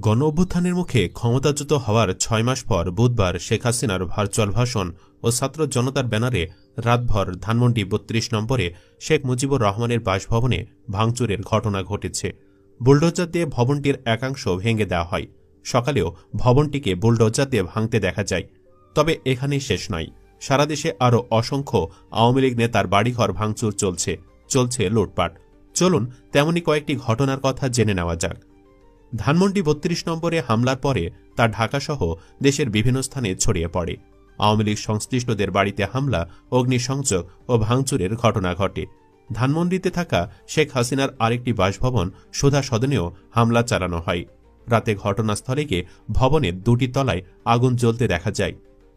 গণ অভ্যুত্থানের মুখে ক্ষমতাচ্যুত হওয়ার ৬ মাস পর বুধবার শেখ হাসিনার ভার্চুয়াল ভাষণ ও ছাত্র জনতার ব্যানারে রাতভর ধানমন্ডি ৩২ নম্বরে শেখ মুজিবুর রহমানের বাসভবনে ভাঙচুরের ঘটনা ঘটেছে। বুলডোজার দিয়ে ভবনটির একাংশ ভেঙে দেওয়া হয়। সকালেও ভবনটিকে বুলডোজার দিয়ে ভাঙতে দেখা যায়। তবে এখানেই শেষ নয়, সারা দেশে আরও অসংখ্য আওয়ামী লীগ নেতার বাড়িঘর ভাঙচুর চলছে লুটপাট। চলুন তেমনি কয়েকটি ঘটনার কথা জেনে নেওয়া যাক। ধানমন্ডি ৩২ নম্বরে হামলার পরে তা ঢাকাসহ দেশের বিভিন্ন স্থানে ছড়িয়ে পড়ে। আওয়ামী লীগ সংশ্লিষ্টদের বাড়িতে হামলা, অগ্নিসংযোগ ও ভাঙচুরের ঘটনা ঘটে। ধানমন্ডিতে থাকা শেখ হাসিনার আরেকটি বাসভবন সুধা সদনেও হামলা চালানো হয়। রাতে ঘটনাস্থলে গিয়ে ভবনের ২টি তলায় আগুন জ্বলতে দেখা যায়।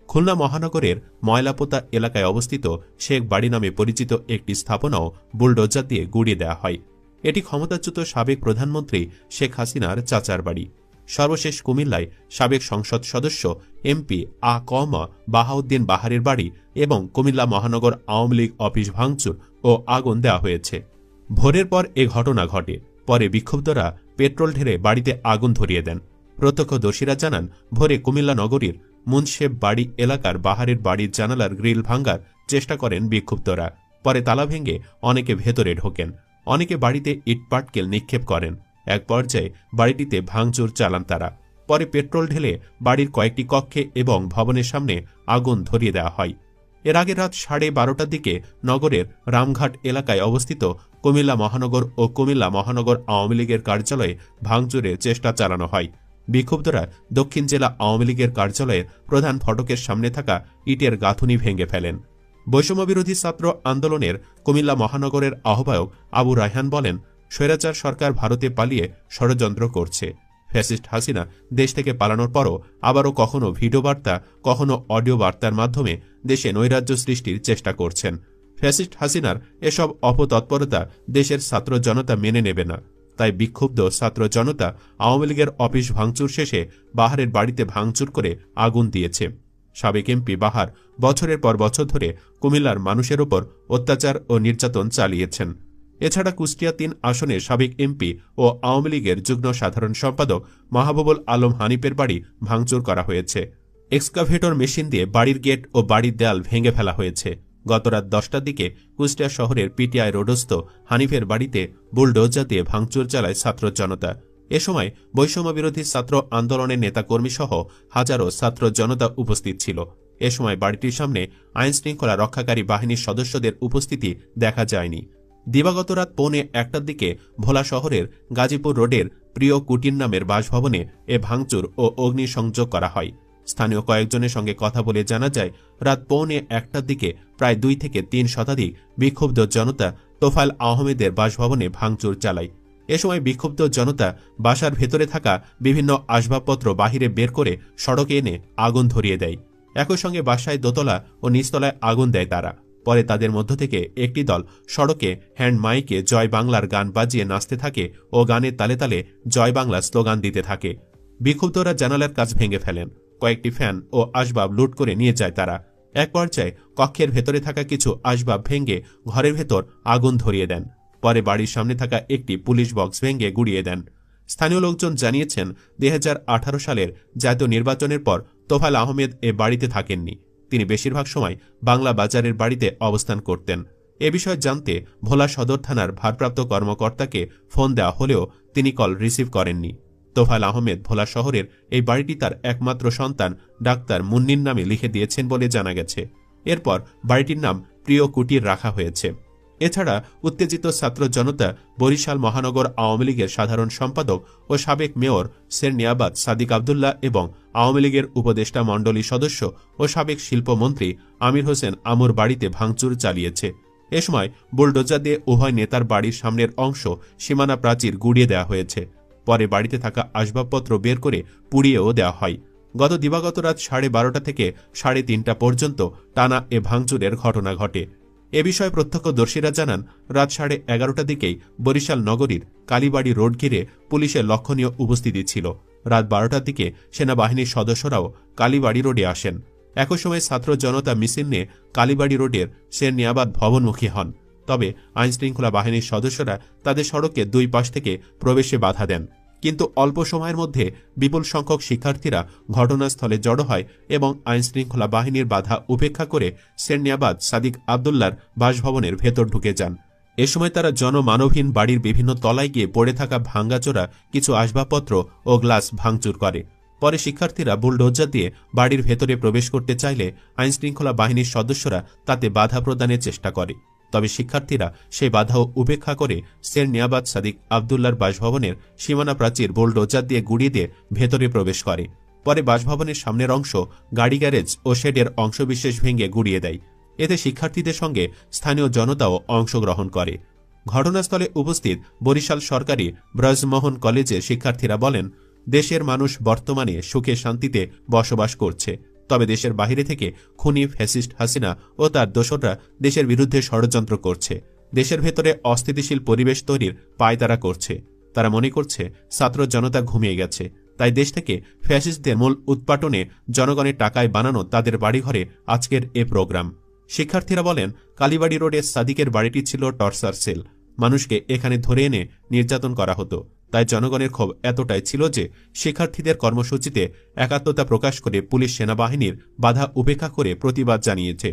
খুলনা মহানগরের ময়লাপোতা এলাকায় অবস্থিত শেখ বাড়ি নামে পরিচিত একটি স্থাপনাও বুলডোজার দিয়ে গুড়িয়ে দেওয়া হয়। এটি ক্ষমতাচ্যুত সাবেক প্রধানমন্ত্রী শেখ হাসিনার চাচার বাড়ি। সর্বশেষ কুমিল্লায় সাবেক সংসদ সদস্য এমপি বাহাউদ্দিন বাহারের বাড়ি এবং কুমিল্লা মহানগর আওয়ামী লীগ অফিস ভাঙচুর ও আগুন দেওয়া হয়েছে। ভোরের পর এ ঘটনা ঘটে। পরে বিক্ষুব্ধরা পেট্রোল ঢেলে বাড়িতে আগুন ধরিয়ে দেন। প্রত্যক্ষদর্শীরা জানান, ভোরে কুমিল্লা নগরীর মুন্সেব বাড়ি এলাকার বাহারের বাড়ির জানালার গ্রিল ভাঙার চেষ্টা করেন বিক্ষুব্ধরা। পরে তালা ভেঙে অনেকে ভেতরে ঢোকেন। অনেকে বাড়িতে ইটপাটকেল নিক্ষেপ করেন। এক পর্যায়ে বাড়িটিতে ভাঙচুর চালান তারা। পরে পেট্রোল ঢেলে বাড়ির কয়েকটি কক্ষে এবং ভবনের সামনে আগুন ধরিয়ে দেওয়া হয়। এর আগে রাত 12:30টার দিকে নগরের রামঘাট এলাকায় অবস্থিত কুমিল্লা মহানগর ও কুমিল্লা মহানগর আওয়ামী লীগের কার্যালয়ে ভাঙচুরের চেষ্টা চালানো হয়। বিক্ষুব্ধরা দক্ষিণ জেলা আওয়ামী লীগের কার্যালয়ের প্রধান ফটকের সামনে থাকা ইটের গাঁথুনি ভেঙে ফেলেন। বৈষম্যবিরোধী ছাত্র আন্দোলনের কুমিল্লা মহানগরের আহ্বায়ক আবু রায়হান বলেন, স্বৈরাচার সরকার ভারতে পালিয়ে ষড়যন্ত্র করছে। ফ্যাসিস্ট হাসিনা দেশ থেকে পালানোর পরও আবারও কখনো ভিডিও বার্তা, কখনো অডিও বার্তার মাধ্যমে দেশে নৈরাজ্য সৃষ্টির চেষ্টা করছেন। ফ্যাসিস্ট হাসিনার এসব অপতৎপরতা দেশের ছাত্র জনতা মেনে নেবে না। তাই বিক্ষুব্ধ ছাত্র জনতা আওয়ামী লীগের অফিস ভাঙচুর শেষে বাহারের বাড়িতে ভাঙচুর করে আগুন দিয়েছে। সাবেক এমপি বাহার বছরের পর বছর ধরে কুমিল্লার মানুষের ওপর অত্যাচার ও নির্যাতন চালিয়েছেন। এছাড়া কুষ্টিয়া ৩ আসনে সাবেক এমপি ও আওয়ামী লীগের যুগ্ম সাধারণ সম্পাদক মাহবুবুল আলম হানিফের বাড়ি ভাঙচুর করা হয়েছে। এক্সকাভেটর মেশিন দিয়ে বাড়ির গেট ও বাড়ির দেয়াল ভেঙে ফেলা হয়েছে। গতরাত 10টার দিকে কুষ্টিয়া শহরের পিটিআই রোডস্থ হানিফের বাড়িতে বুলডোজার দিয়ে ভাঙচুর চালায় ছাত্র জনতা। এ সময় বৈষম্যবিরোধী ছাত্র আন্দোলনের নেতাকর্মী সহ হাজারো ছাত্র জনতা উপস্থিত ছিল। এ সময় বাড়িটির সামনে আইনশৃঙ্খলা রক্ষাকারী বাহিনীর সদস্যদের উপস্থিতি দেখা যায়নি। দিবাগত রাত 1:45টার দিকে ভোলা শহরের গাজীপুর রোডের প্রিয় কুটির নামের বাসভবনে এ ভাঙচুর ও অগ্নিসংযোগ করা হয়। স্থানীয় কয়েকজনের সঙ্গে কথা বলে জানা যায়, রাত 1:45টার দিকে প্রায় 2 থেকে 3 শতাধিক বিক্ষুব্ধ জনতা তোফায়েল আহমেদের বাসভবনে ভাঙচুর চালায়। এ সময় বিক্ষুব্ধ জনতা বাসার ভেতরে থাকা বিভিন্ন আসবাবপত্র বাহিরে বের করে সড়কে এনে আগুন ধরিয়ে দেয়। একই সঙ্গে বাসায় দোতলা ও নিচতলায় আগুন দেয় তারা। পরে তাদের মধ্য থেকে একটি দল সড়কে হ্যান্ড মাইকে জয় বাংলার গান বাজিয়ে নাচতে থাকে ও গানের তালে তালে জয় বাংলা স্লোগান দিতে থাকে। বিক্ষুব্ধরা জানালার কাচ ভেঙে ফেলেন। কয়েকটি ফ্যান ও আসবাব লুট করে নিয়ে যায় তারা। এক পর্যায়ে কক্ষের ভেতরে থাকা কিছু আসবাব ভেঙে ঘরের ভেতর আগুন ধরিয়ে দেন। পরে বাড়ির সামনে থাকা একটি পুলিশ বক্স ভেঙে গুড়িয়ে দেন। স্থানীয় লোকজন জানিয়েছেন, 2018 সালের জাতীয় নির্বাচনের পর তোফায়েল আহমেদ এ বাড়িতে থাকেননি। তিনি বেশিরভাগ সময় বাংলা বাজারের বাড়িতে অবস্থান করতেন। এ বিষয়ে জানতে ভোলা সদর থানার ভারপ্রাপ্ত কর্মকর্তাকে ফোন দেওয়া হলেও তিনি কল রিসিভ করেননি। তোফায়েল আহমেদ ভোলা শহরের এই বাড়িটি তার একমাত্র সন্তান ডাক্তার মুন্নির নামে লিখে দিয়েছেন বলে জানা গেছে। এরপর বাড়িটির নাম প্রিয় কুটির রাখা হয়েছে। এছাড়া উত্তেজিত ছাত্র জনতা বরিশাল মহানগর আওয়ামী লীগের সাধারণ সম্পাদক ও সাবেক মেয়র সেরনিয়াবাদ সাদিক আবদুল্লাহ এবং আওয়ামী লীগের উপদেষ্টা মণ্ডলী সদস্য ও সাবেক শিল্পমন্ত্রী আমির হোসেন আমুর বাড়িতে ভাঙচুর চালিয়েছে। এ সময় বুলডোজার দিয়ে উভয় নেতার বাড়ির সামনের অংশ সীমানা প্রাচীর গুড়িয়ে দেওয়া হয়েছে। পরে বাড়িতে থাকা আসবাবপত্র বের করে পুড়িয়েও দেওয়া হয়। গত দিবাগত রাত 12:30 থেকে 3:30 পর্যন্ত টানা এ ভাঙচুরের ঘটনা ঘটে। এ বিষয়ে প্রত্যক্ষদর্শীরা জানান, রাত 11:30টার দিকেই বরিশাল নগরীর কালীবাড়ি রোড ঘিরে পুলিশের লক্ষণীয় উপস্থিতি ছিল। রাত 12টার দিকে সেনাবাহিনীর সদস্যরাও কালীবাড়ি রোডে আসেন। একই সময় ছাত্র জনতা মিছিল নিয়ে কালীবাড়ি রোডের সেরনিয়াবাদ ভবনমুখী হন। তবে আইনশৃঙ্খলা বাহিনীর সদস্যরা তাদের সড়কে 2 পাশ থেকে প্রবেশে বাধা দেন। কিন্তু অল্প সময়ের মধ্যে বিপুল সংখ্যক শিক্ষার্থীরা ঘটনাস্থলে জড়ো হয় এবং আইনশৃঙ্খলা বাহিনীর বাধা উপেক্ষা করে সেরনিয়াবাদ সাদিক আবদুল্লার বাসভবনের ভেতর ঢুকে যান। এ সময় তারা জনমানবহীন বাড়ির বিভিন্ন তলায় গিয়ে পড়ে থাকা ভাঙ্গাচোরা কিছু আসবাবপত্র ও গ্লাস ভাঙচুর করে। পরে শিক্ষার্থীরা বুলডোজার দিয়ে বাড়ির ভেতরে প্রবেশ করতে চাইলে আইনশৃঙ্খলা বাহিনীর সদস্যরা তাতে বাধা প্রদানের চেষ্টা করে। তবে শিক্ষার্থীরা সেই বাধাও উপেক্ষা করে সেরনিয়াবাদ সাদিক আবদুল্লার বাসভবনের সীমানা প্রাচীর বুলডোজার দিয়ে গুড়িয়ে দিয়ে ভেতরে প্রবেশ করে। পরে বাসভবনের সামনের অংশ, গাড়ি গ্যারেজ ও শেডের অংশবিশেষ ভেঙে গুড়িয়ে দেয়। এতে শিক্ষার্থীদের সঙ্গে স্থানীয় জনতাও অংশগ্রহণ করে। ঘটনাস্থলে উপস্থিত বরিশাল সরকারি ব্রজমোহন কলেজের শিক্ষার্থীরা বলেন, দেশের মানুষ বর্তমানে সুখে শান্তিতে বসবাস করছে, তবে দেশের বাইরে থেকে খুনি ফ্যাসিস্ট হাসিনা ও তার দোসররা দেশের বিরুদ্ধে ষড়যন্ত্র করছে, দেশের ভেতরে অস্থিতিশীল পরিবেশ তৈরির পায়তারা করছে। তারা মনে করছে ছাত্র জনতা ঘুমিয়ে গেছে, তাই দেশ থেকে ফ্যাসিস্টদের মূল উৎপাটনে জনগণের টাকায় বানানো তাদের বাড়িঘরে আজকের এ প্রোগ্রাম। শিক্ষার্থীরা বলেন, কালীবাড়ি রোডের সাদিকের বাড়িটি ছিল টর্চার সেল, মানুষকে এখানে ধরে এনে নির্যাতন করা হতো। তাই জনগণের ক্ষোভ এতটাই ছিল যে শিক্ষার্থীদের কর্মসূচিতে একাত্মতা প্রকাশ করে পুলিশ সেনাবাহিনীর বাধা উপেক্ষা করে প্রতিবাদ জানিয়েছে।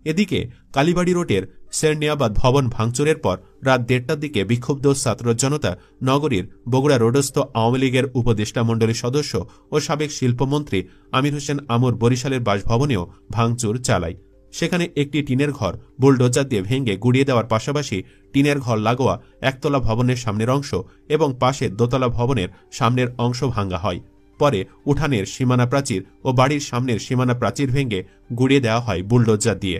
এদিকে কালীবাড়ি রোডের সেরনিয়াবাদ ভবন ভাঙচুরের পর রাত 1:30টার দিকে বিক্ষুব্ধ ছাত্র জনতা নগরীর বগুড়া রোডস্থ আওয়ামী লীগের উপদেষ্টা মণ্ডলীর সদস্য ও সাবেক শিল্পমন্ত্রী আমির হোসেন আমর বরিশালের বাসভবনেও ভাঙচুর চালায়। সেখানে একটি টিনের ঘর বুলডোজার দিয়ে ভেঙে গুড়িয়ে দেওয়ার পাশাপাশি টিনের ঘর লাগোয়া একতলা ভবনের সামনের অংশ এবং পাশে দোতলা ভবনের সামনের অংশ ভাঙা হয়। পরে উঠানের সীমানা প্রাচীর ও বাড়ির সামনের সীমানা প্রাচীর ভেঙে গুড়িয়ে দেওয়া হয় বুলডোজার দিয়ে।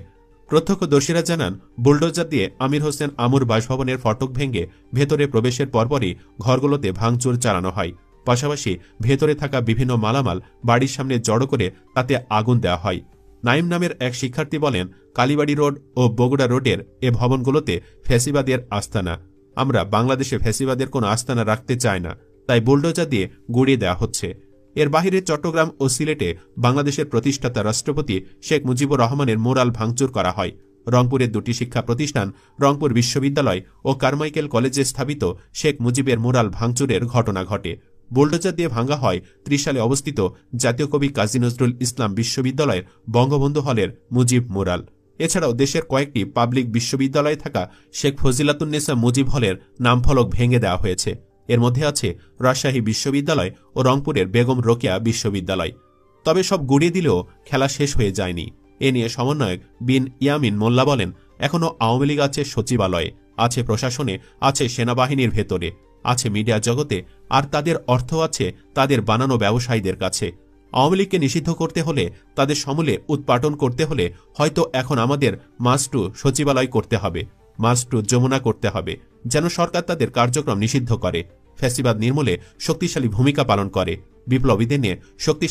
প্রত্যক্ষদর্শীরা জানান, বুলডোজার দিয়ে আমির হোসেন আমর বাসভবনের ফটক ভেঙে ভেতরে প্রবেশের পরপরই ঘরগুলোতে ভাঙচুর চালানো হয়। পাশাপাশি ভেতরে থাকা বিভিন্ন মালামাল বাড়ির সামনে জড়ো করে তাতে আগুন দেওয়া হয়। নাইম নামের এক শিক্ষার্থী বলেন, কালীবাড়ি রোড ও বগুড়া রোডের এ ভবনগুলোতে ফ্যাসিবাদের আস্তানা। আমরা বাংলাদেশে ফ্যাসিবাদের কোনো আস্তানা রাখতে চাই না, তাই বুলডোজার দিয়ে গুড়িয়ে দেওয়া হচ্ছে। এর বাহিরে চট্টগ্রাম ও সিলেটে বাংলাদেশের প্রতিষ্ঠাতা রাষ্ট্রপতি শেখ মুজিবুর রহমানের মোরাল ভাঙচুর করা হয়। রংপুরের দুটি শিক্ষা প্রতিষ্ঠান রংপুর বিশ্ববিদ্যালয় ও কারমাইকেল কলেজে স্থাপিত শেখ মুজিবের মোরাল ভাঙচুরের ঘটনা ঘটে। বুলডোজার দিয়ে ভাঙা হয় 30 সালে অবস্থিত জাতীয় কবি কাজী নজরুল ইসলাম বিশ্ববিদ্যালয়ের বঙ্গবন্ধু হলের মুজিব মোরাল। এছাড়াও দেশের কয়েকটি পাবলিক বিশ্ববিদ্যালয়ে থাকা শেখ ফজিলাতুন্নেসা মুজিব হলের নামফলক ভেঙে দেওয়া হয়েছে। এর মধ্যে আছে রাজশাহী বিশ্ববিদ্যালয় ও রংপুরের বেগম রোকেয়া বিশ্ববিদ্যালয়। তবে সব গুড়িয়ে দিলেও খেলা শেষ হয়ে যায়নি। এ নিয়ে সমন্বয়ক বিন ইয়ামিন মোল্লা বলেন, এখনও আওয়ামী লীগ আছে সচিবালয়ে, আছে প্রশাসনে, আছে সেনাবাহিনীর ভেতরে, আছে মিডিয়া জগতে, আর তাদের অর্থ আছে তাদের বানানো ব্যবসায়ীদের কাছে। আওয়ামী লীগকে নিষিদ্ধ করতে হলে, তাদের সমূলে উৎপাটন করতে হলে হয়তো এখন আমাদের মাস্টু সচিবালয় করতে হবে, মাস্টু যমুনা করতে হবে, যেন সরকার তাদের কার্যক্রম নিষিদ্ধ করে, ফ্যাসিবাদ নির্মূলে শক্তিশালী ভূমিকা পালন করে, বিপ্লবীদের নিয়ে শক্তি